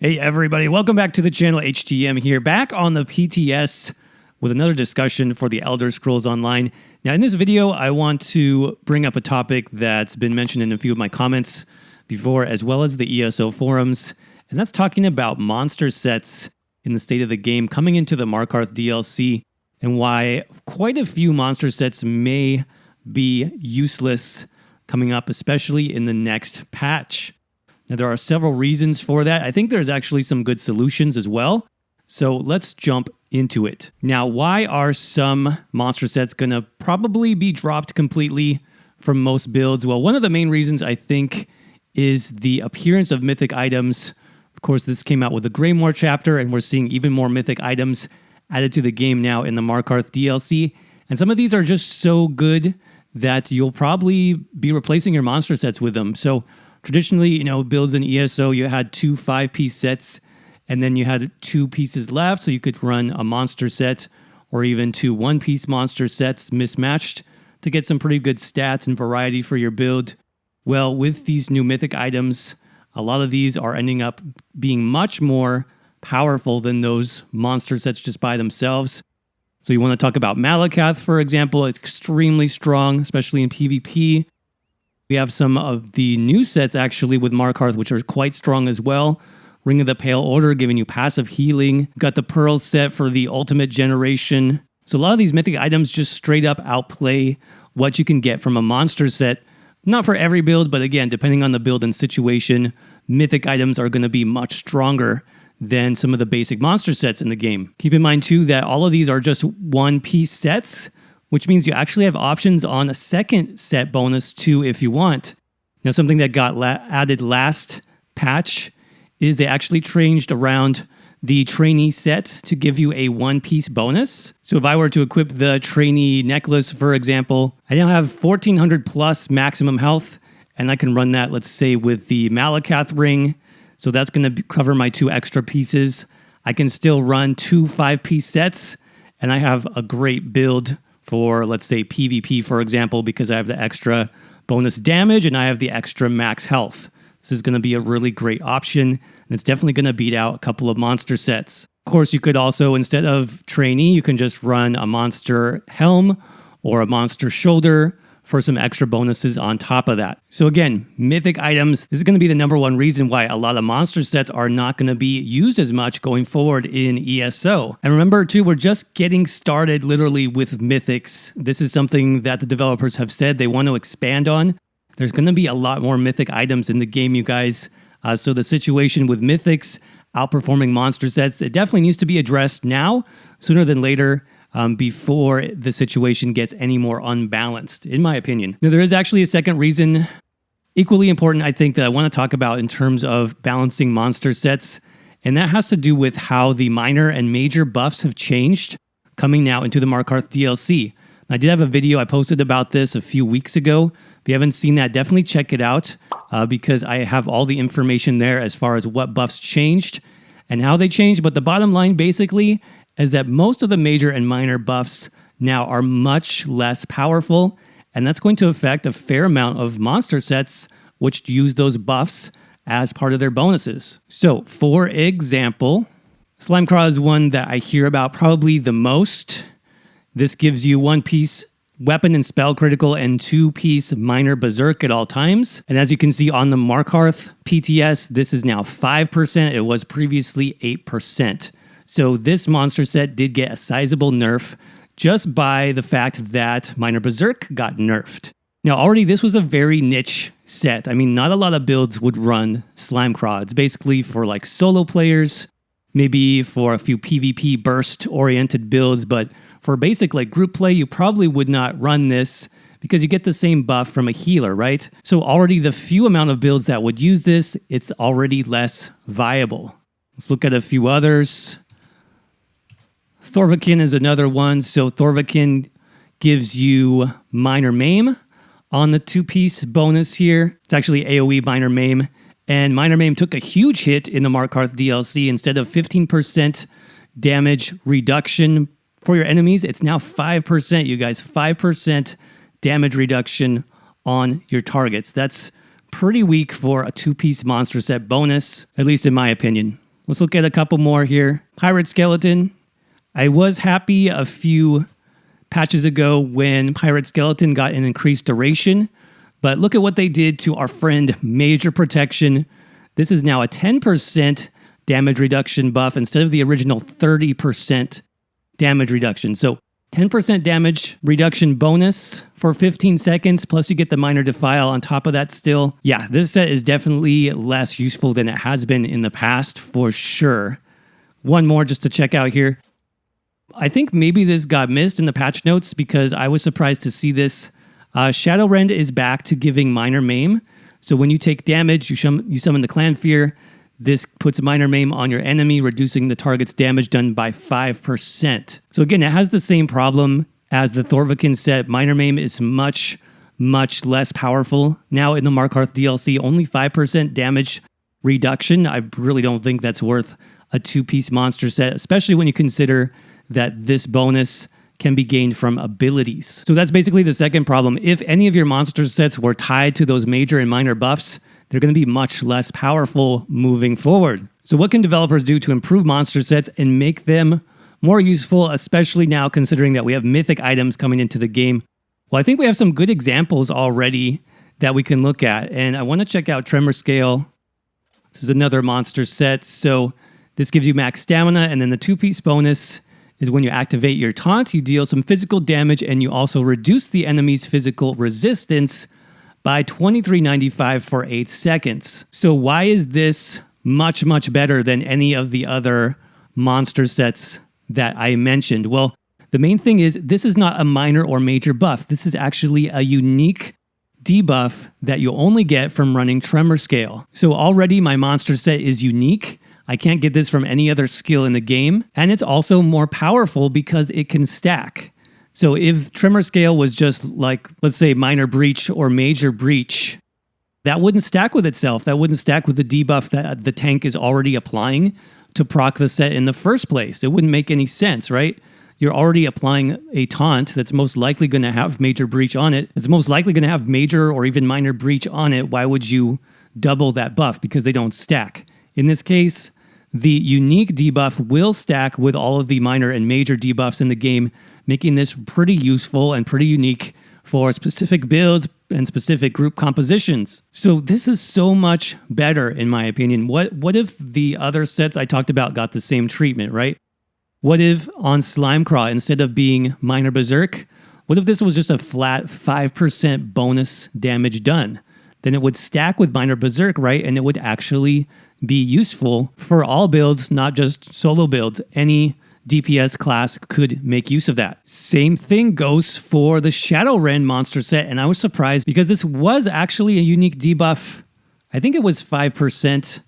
Hey everybody, welcome back to the channel. HTM here, back on the PTS with another discussion for the Elder Scrolls Online. Now in this video, I want to bring up a topic that's been mentioned in a few of my comments before, as well as the ESO forums, and that's talking about monster sets in the state of the game coming into the Markarth DLC, and why quite a few monster sets may be useless coming up, especially in the next patch. Now, there are several reasons for that. I think there's actually some good solutions as well. So let's jump into it. Now, why are some monster sets going to probably be dropped completely from most builds? Well, one of the main reasons I think is the appearance of mythic items. Of course, this came out with the Greymoor chapter, and we're seeing even more mythic items added to the game now in the Markarth DLC. And some of these are just so good that you'll probably be replacing your monster sets with them. So traditionally, builds in ESO, you had 2 5-piece sets, and then you had 2 pieces left, so you could run a monster set or even 2 1-piece monster sets mismatched to get some pretty good stats and variety for your build. Well, with these new mythic items, a lot of these are ending up being much more powerful than those monster sets just by themselves. So you want to talk about Markarth, for example. It's extremely strong, especially in PvP. We have some of the new sets actually with Markarth, which are quite strong as well. Ring of the Pale Order giving you passive healing. Got the Pearl set for the ultimate generation. So a lot of these mythic items just straight up outplay what you can get from a monster set. Not for every build, but again, depending on the build and situation, mythic items are going to be much stronger than some of the basic monster sets in the game. Keep in mind too that all of these are just 1-piece sets, which means you actually have options on a second set bonus too if you want. Now, something that got added last patch is they actually changed around the trainee set to give you a 1-piece bonus. So if I were to equip the trainee necklace, for example, I now have 1400 plus maximum health, and I can run that, let's say, with the Markarth ring. So that's going to cover my 2 extra pieces. I can still run 2 5-piece sets, and I have a great build for, let's say, PvP, for example, because I have the extra bonus damage and I have the extra max health. This is going to be a really great option, and it's definitely going to beat out a couple of monster sets. Of course, you could also, instead of trainee, you can just run a monster helm or a monster shoulder for some extra bonuses on top of that. So again, mythic items, this is going to be the #1 reason why a lot of monster sets are not going to be used as much going forward in ESO. And remember too, we're just getting started literally with Mythics. This is something that the developers have said they want to expand on. There's going to be a lot more mythic items in the game, you guys. So the situation with Mythics outperforming monster sets, it definitely needs to be addressed now, sooner than later, before the situation gets any more unbalanced, in my opinion. Now, there is actually a second reason, equally important, I think, that I want to talk about in terms of balancing monster sets, and that has to do with how the minor and major buffs have changed coming now into the Markarth DLC. I did have a video I posted about this a few weeks ago. If you haven't seen that, definitely check it out because I have all the information there as far as what buffs changed and how they changed. But the bottom line basically is that most of the major and minor buffs now are much less powerful, and that's going to affect a fair amount of monster sets which use those buffs as part of their bonuses. So, for example, Slimecraw is one that I hear about probably the most. This gives you 1-piece weapon and spell critical and 2-piece minor berserk at all times. And as you can see on the Markarth PTS, this is now 5%. It was previously 8%. So this monster set did get a sizable nerf just by the fact that minor berserk got nerfed. Now already this was a very niche set. I mean, not a lot of builds would run Slimecraw. It's basically for like solo players, maybe for a few PvP burst oriented builds, but for basic like group play, you probably would not run this because you get the same buff from a healer, right? So already the few amount of builds that would use this, it's already less viable. Let's look at a few others. Thorvakin is another one. So Thorvakin gives you minor maim on the 2-piece bonus here. It's actually AoE minor maim. And minor maim took a huge hit in the Markarth DLC. Instead of 15% damage reduction for your enemies, it's now 5%, you guys. 5% damage reduction on your targets. That's pretty weak for a 2-piece monster set bonus, at least in my opinion. Let's look at a couple more here. Pirate Skeleton. I was happy a few patches ago when Pirate Skeleton got an increased duration, but look at what they did to our friend Major Protection. This is now a 10% damage reduction buff instead of the original 30% damage reduction. So 10% damage reduction bonus for 15 seconds, plus you get the Minor Defile on top of that still. Yeah, this set is definitely less useful than it has been in the past, for sure. One more just to check out here. I think maybe this got missed in the patch notes because I was surprised to see this. Shadowrend is back to giving Minor Maim. So when you take damage, you summon the Clan Fear. This puts Minor Maim on your enemy, reducing the target's damage done by 5%. So again, it has the same problem as the Thorvikin set. Minor Maim is much, much less powerful. Now in the Markarth DLC, only 5% damage reduction. I really don't think that's worth a 2-piece monster set, especially when you consider that this bonus can be gained from abilities. So that's basically the second problem. If any of your monster sets were tied to those major and minor buffs, they're going to be much less powerful moving forward. So what can developers do to improve monster sets and make them more useful, especially now considering that we have mythic items coming into the game? Well, I think we have some good examples already that we can look at. And I want to check out Tremor Scale. This is another monster set. So this gives you max stamina, and then the 2-piece bonus is when you activate your taunt, you deal some physical damage, and you also reduce the enemy's physical resistance by 23.95 for 8 seconds. So why is this much, much better than any of the other monster sets that I mentioned? Well, the main thing is this is not a minor or major buff. This is actually a unique debuff that you only get from running Tremor Scale. So already my monster set is unique. I can't get this from any other skill in the game. And it's also more powerful because it can stack. So if Tremor Scale was just like, let's say, Minor Breach or Major Breach, that wouldn't stack with itself. That wouldn't stack with the debuff that the tank is already applying to proc the set in the first place. It wouldn't make any sense, right? You're already applying a taunt that's most likely going to have Major Breach on it. It's most likely going to have Major or even Minor Breach on it. Why would you double that buff? Because they don't stack. In this case, the unique debuff will stack with all of the minor and major debuffs in the game, making this pretty useful and pretty unique for specific builds and specific group compositions. So this is so much better, in my opinion. What if the other sets I talked about got the same treatment, right? What if on Slimecraw, instead of being Minor Berserk, what if this was just a flat 5% bonus damage done? Then it would stack with Minor Berserk, right? And it would actually be useful for all builds, not just solo builds. Any DPS class could make use of that. Same thing goes for the Shadowrend monster set, and I was surprised because this was actually a unique debuff. I think it was 5%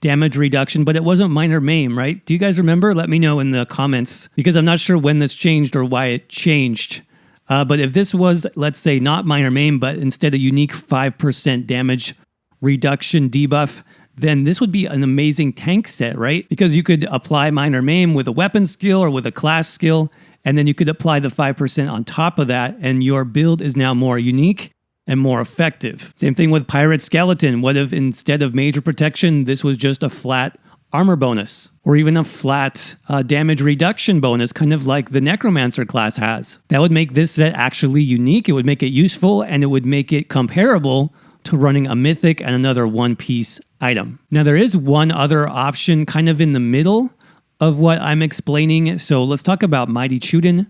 damage reduction, but it wasn't Minor Maim, right? Do you guys remember? Let me know in the comments, because I'm not sure when this changed or why it changed. But if this was, let's say, not Minor Maim, but instead a unique 5% damage reduction debuff, then this would be an amazing tank set, right? Because you could apply Minor Maim with a weapon skill or with a class skill, and then you could apply the 5% on top of that, and your build is now more unique and more effective. Same thing with Pirate Skeleton. What if instead of Major Protection, this was just a flat armor bonus, or even a flat damage reduction bonus, kind of like the Necromancer class has? That would make this set actually unique, it would make it useful, and it would make it comparable to running a mythic and another one-piece item. Now there is one other option kind of in the middle of what I'm explaining, so let's talk about Mighty Chuden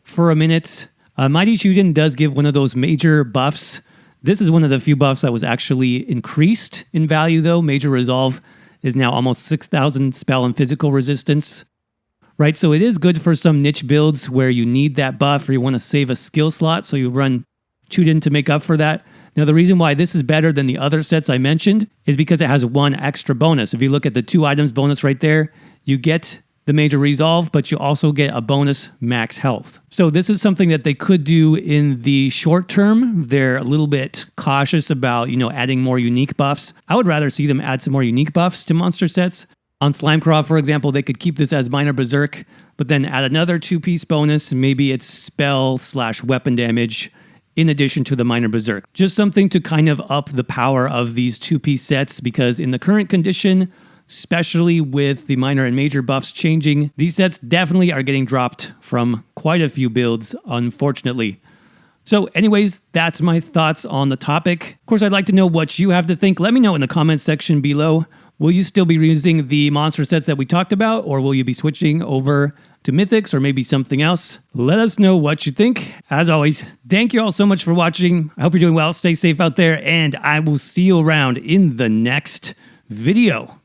for a minute. Mighty Chuden does give one of those major buffs. This is one of the few buffs that was actually increased in value though. Major Resolve is now almost 6,000 spell and physical resistance, right? So it is good for some niche builds where you need that buff or you want to save a skill slot, so you run Chuden to make up for that. Now, the reason why this is better than the other sets I mentioned is because it has one extra bonus. If you look at the 2 items bonus right there, you get the Major Resolve, but you also get a bonus max health. So this is something that they could do in the short term. They're a little bit cautious about, adding more unique buffs. I would rather see them add some more unique buffs to monster sets. On Slimecraw, for example, they could keep this as Minor Berserk, but then add another 2-piece bonus. Maybe it's spell/weapon damage in addition to the Minor Berserk. Just something to kind of up the power of these 2-piece sets, because in the current condition, especially with the minor and major buffs changing. These sets definitely are getting dropped from quite a few builds, unfortunately. So anyways, that's my thoughts on the topic. Of course, I'd like to know what you have to think. Let me know in the comments section below. Will you still be using the monster sets that we talked about, or will you be switching over to Mythics or maybe something else? Let us know what you think. As always, thank you all so much for watching. I hope you're doing well. Stay safe out there, and I will see you around in the next video.